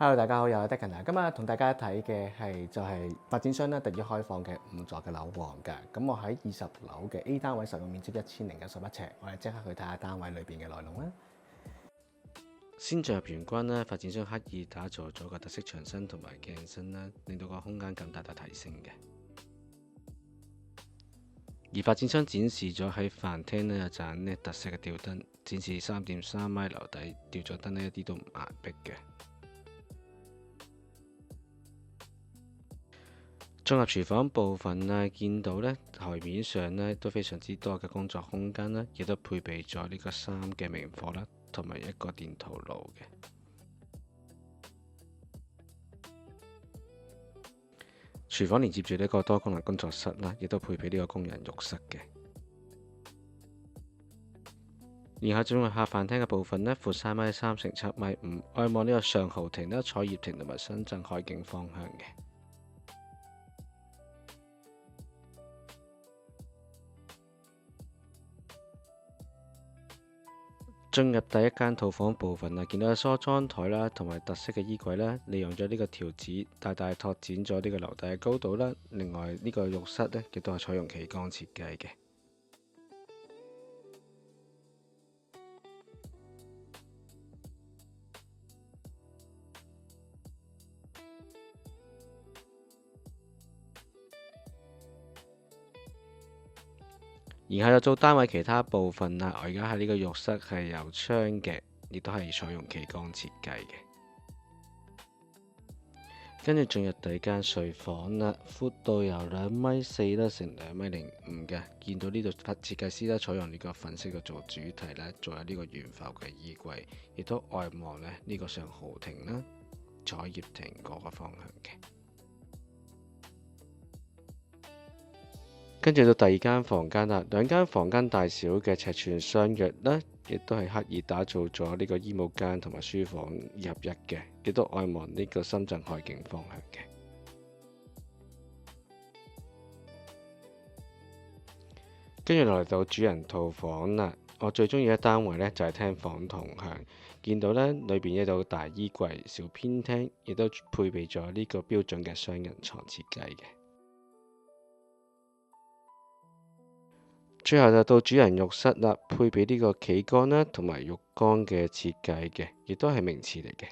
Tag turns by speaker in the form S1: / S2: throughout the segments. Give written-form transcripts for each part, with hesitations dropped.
S1: Hello，大家好，又係 Declan 啊！今日同大家睇嘅就係發展商咧特意開放嘅5座嘅樓王嘅。咁我喺20樓嘅 A 單位，實用面積1091尺，我哋即刻去睇下單位裏邊嘅內容啦。先進入玄關啦，發展商刻意打造咗個特色牆身同埋鏡身啦，令到個空間更大提升嘅。而發展商展示咗喺飯廳呢有盞呢特色嘅吊燈，展示3.3米樓底吊咗燈呢一啲都唔壓迫嘅。綜合廚房部分啊，見到咧台面上咧都非常之多嘅工作空間啦，亦都配備咗呢個3嘅明火啦，同埋一個電陶爐嘅。廚房連接住呢個多功能工作室啦，亦都配備呢個工人浴室嘅。然後進入下飯廳嘅部分咧，闊3米3乘7米5，外望呢個上豪庭啦、彩業庭同埋深圳海景方向嘅。進入第一間套房部分啊，見到梳妝台啦，同埋特色嘅衣櫃啦，利用咗呢個條子大大拓展咗呢個樓底嘅高度啦。另外呢個浴室呢，亦都係採用企缸設計嘅。然後又做單位其他部分啦，我而家喺呢個浴室係有窗嘅，亦都係採用企缸設計嘅。跟住進入第二間睡房啦，闊度由2.4米啦乘2.05米嘅。見到呢度設計師咧採用呢個粉色嘅做主題咧，做有呢個懸浮嘅衣櫃，亦都外望咧呢個上豪庭啦、彩業庭嗰個方向嘅。跟住到第二間房間啦，兩間房間大小嘅尺寸相若啦，亦都係刻意打造咗呢個衣帽間同埋書房合一嘅，亦都外望呢個深圳海景方向嘅。跟住落嚟到主人套房啦，我最中意嘅單位呢，就係廳房同向，見到呢裏邊有大衣櫃、小偏廳，亦都配備咗呢個標準嘅雙人床設計嘅。最後就到主人浴室啦，配備呢個企缸啦，同埋浴缸嘅設計嘅，亦都係名詞嚟嘅。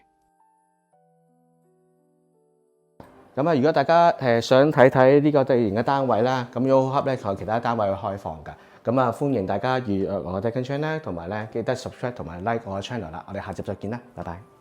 S1: 咁啊，如果大家想睇睇呢個地形嘅單位啦，咁 Yoho Hub 咧仲有其他單位去開放㗎。咁啊，歡迎大家預約我嘅 Declan Channel 同埋咧記得 subscribe 同埋 like 我嘅 channel 啦。我哋下集再見啦，拜拜。